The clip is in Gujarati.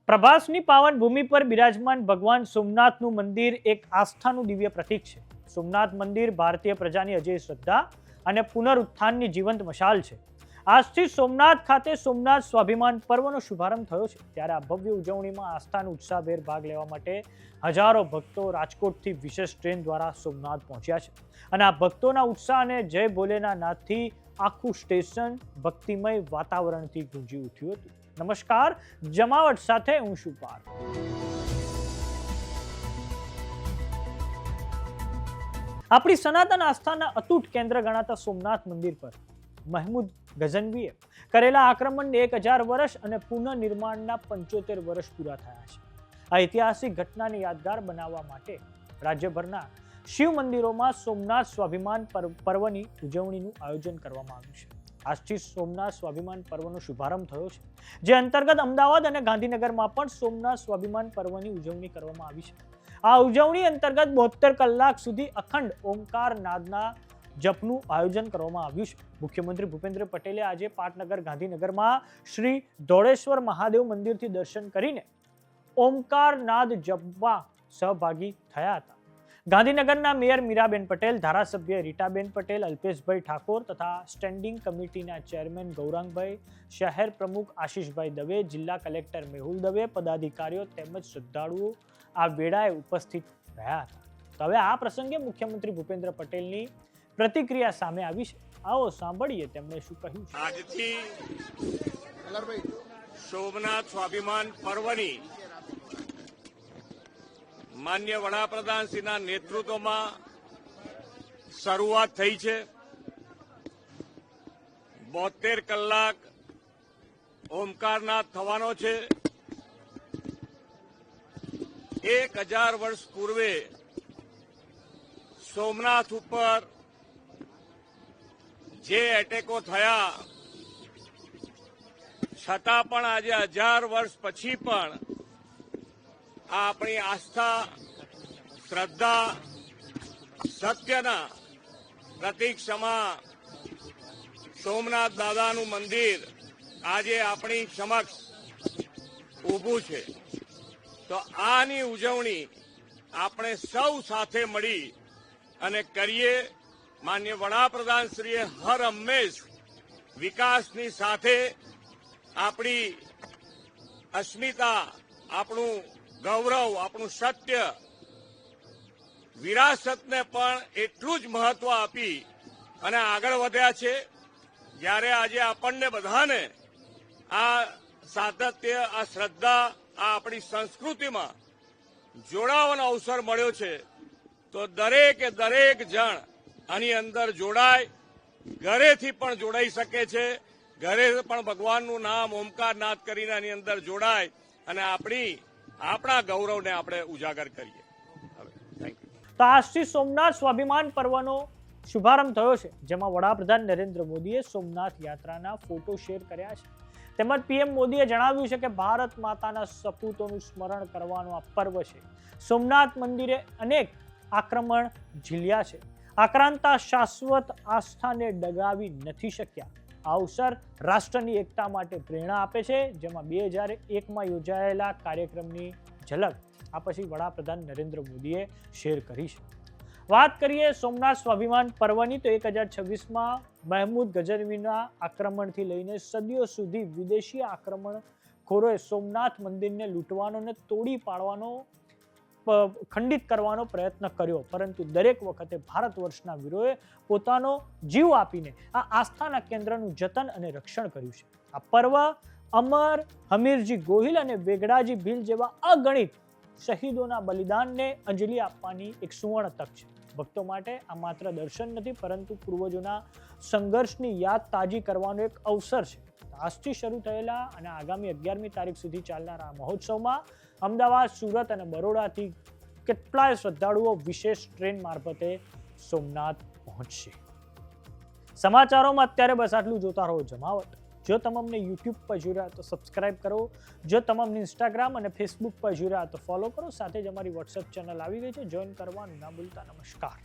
પ્રભાસની પાવન ભૂમિ પર બિરાજમાન ભગવાન સોમનાથનું મંદિર એક આસ્થાનું દિવ્ય પ્રતીક છે. સોમનાથ મંદિર ભારતીય પ્રજાની અજેય શ્રદ્ધા અને પુનરુત્થાનની જીવંત મશાલ છે. આજથી સોમનાથ ખાતે સોમનાથ સ્વાભિમાન પર્વનો શુભારંભ થયો છે. ત્યારે આ ભવ્ય ઉજવણીમાં આસ્થાનો ઉત્સાહભેર ભાગ લેવા માટે હજારો ભક્તો રાજકોટથી વિશેષ ટ્રેન દ્વારા સોમનાથ પહોંચ્યા છે. અને આ ભક્તોના ઉત્સાહ અને જય ભોલેનાથથી આખું સ્ટેશન ભક્તિમય વાતાવરણથી ગુંજી ઉઠ્યું હતું. નમસ્કાર, જમાવટ સાથે હું છું પાર. આપણી સનાતન આસ્થાના અતૂટ કેન્દ્ર ગણાતા સોમનાથ મંદિર પર મહેમૂદ ગઝનવીએ કરેલા આક્રમણને 1000 વર્ષ અને પુનઃનિર્માણના 75 વર્ષ પૂરા થયા છે. આ ઐતિહાસિક ઘટનાને યાદગાર બનાવવા માટે રાજ્યભરના શિવ મંદિરોમાં સોમનાથ સ્વાભિમાન પર્વની ઉજવણીનું આયોજન કરવામાં આવ્યું છે. આજથી સોમનાથ સ્વાભિમાન પર્વનો શુભારંભ થયો છે, જે અંતર્ગત અમદાવાદ અને ગાંધીનગરમાં પણ સોમનાથ સ્વાભિમાન પર્વની ઉજવણી કરવામાં આવી છે. આ ઉજવણી અંતર્ગત 72 કલાક સુધી અખંડ ઓમકાર નાદના જપનું આયોજન કરવામાં આવ્યું છે. મુખ્યમંત્રી ભૂપેન્દ્ર પટેલે આજે પાટનગર ગાંધીનગરમાં શ્રી દોડેશ્વર મહાદેવ મંદિરથી દર્શન કરીને ઓમકાર નાદ જપમાં સહભાગી થયા હતા. ગાંધીનગરના મેયર મીરાબેન પટેલ, ધારાસભ્ય રીટાબેન પટેલ, અલ્પેશભાઈ ઠાકોર તથા સ્ટેન્ડિંગ કમિટીના ચેરમેન ગૌરાંગભાઈ, શહેર પ્રમુખ આશીષભાઈ દવે, જિલ્લા કલેક્ટર મેહુલ દવે, પદાધિકારીઓ તેમજ શ્રદ્ધાળુઓ આ વેળાએ ઉપસ્થિત રહ્યા હતા. તો હવે આ પ્રસંગે મુખ્યમંત્રી ભૂપેન્દ્ર પટેલની પ્રતિક્રિયા સામે આવી છે. આવો સાંભળીએ તેમણે શું કહ્યું છે. આજથી સોમનાથ સ્વાભિમાન પર્વની માન્ય વડાપ્રધાન શ્રીના નેતૃત્વમાં શરૂઆત થઈ છે. 72 કલાક ઓમકારનાદ થવાનો છે. 1000 વર્ષ પૂર્વે સોમનાથ ઉપર જે એટેકો થયા છતાં પણ આજે 1000 વર્ષ પછી પણ આપણી આસ્થા, શ્રદ્ધા, સત્યના પ્રતીક સમા સોમનાથ દાદાનું મંદિર આજે આપણી સમક્ષ ઊભું છે. તો આની ઉજવણી આપણે સૌ સાથે મળી અને કરીએ. માન્ય વડાપ્રધાનશ્રીએ હર હંમેશ વિકાસની સાથે આપણી અસ્મિતા, આપણું ગૌરવ, આપણું સત્ય, વિરાસતને પણ એટલું જ મહત્વ આપી અને આગળ વધ્યા છે. જ્યારે આજે આપણને બધાને આ સાતત્ય, આ શ્રદ્ધા, આ આપણી સંસ્કૃતિમાં જોડાવાનો અવસર મળ્યો છે, તો દરેકે દરેક જણ આની અંદર જોડાય. ઘરેથી પણ જોડાઈ શકે છે. ઘરે પણ ભગવાનનું નામ ઓમકાર નાદ કરીને આની અંદર જોડાય અને આપણા ગૌરવને આપણે ઉજાગર કરીએ. તો આજથી સોમનાથ સ્વાભિમાન પર્વનો શુભારંભ થયો છે, જેમાં વડાપ્રધાન નરેન્દ્ર મોદીએ સોમનાથ યાત્રાના ફોટો શેર કર્યા છે. તેમજ પીએમ મોદીએ જણાવ્યું છે કે ભારત માતાના સપૂતોનું સ્મરણ કરવાનો આ પર્વ છે. સોમનાથ મંદિરે અનેક આક્રમણ ઝીલ્યા છે. આક્રાંતા શાશ્વત આસ્થાને ડગાવી નથી શક્યા. આ અવસર રાષ્ટ્રની એકતા માટે પ્રેરણા આપે છે, જેમાં 2001માં યોજાયેલા કાર્યક્રમની ઝલક આ પછી વડાપ્રધાન નરેન્દ્ર મોદીએ શેર કરી છે. વાત કરીએ સોમનાથ સ્વાભિમાન પર્વની, તો 2026માં મહેમૂદ ગઝનવીના આક્રમણથી લઈને સદીઓ સુધી વિદેશી આક્રમણખોરોએ સોમનાથ મંદિરને લૂંટવાનો અને તોડી પાડવાનો, ખંડિત કરવાનો પ્રયત્ન કર્યો, પરંતુ દરેક વખતે ભારત વર્ષના વીરોએ પોતાનો જીવ આપીને આ આસ્થાના કેન્દ્રનું જતન અને રક્ષણ કર્યું છે. આ પર્વ અમર હમીરજી ગોહિલ અને વેગડાજી ભીલ જેવા અગણિત શહીદોના બલિદાનને અંજલિ આપવાની એક સુવર્ણ તક છે. ભક્તો માટે આ માત્ર દર્શન નથી, પરંતુ પૂર્વજોના સંઘર્ષની યાદ તાજી કરવાનો એક અવસર છે. આજથી શરૂ થયેલા અને આગામી 11મી તારીખ સુધી ચાલનારા આ મહોત્સવમાં અમદાવાદ, સુરત અને બરોડાથી કેટલાય શ્રદ્ધાળુઓ વિશેષ ટ્રેન મારફતે સોમનાથ પહોંચશે. સમાચારોમાં અત્યારે બસ આટલું. જોતા રહો જમાવટ. જો તમે અમને યુટ્યુબ પર જોઈ રહ્યા તો સબસ્ક્રાઇબ કરો. જો તમે અમને ઇન્સ્ટાગ્રામ અને ફેસબુક પર જોઈ રહ્યા તો ફોલો કરો. સાથે જ અમારી વોટ્સએપ ચેનલ આવી ગઈ છે, જોઈન કરવાનું ના ભૂલતા. નમસ્કાર.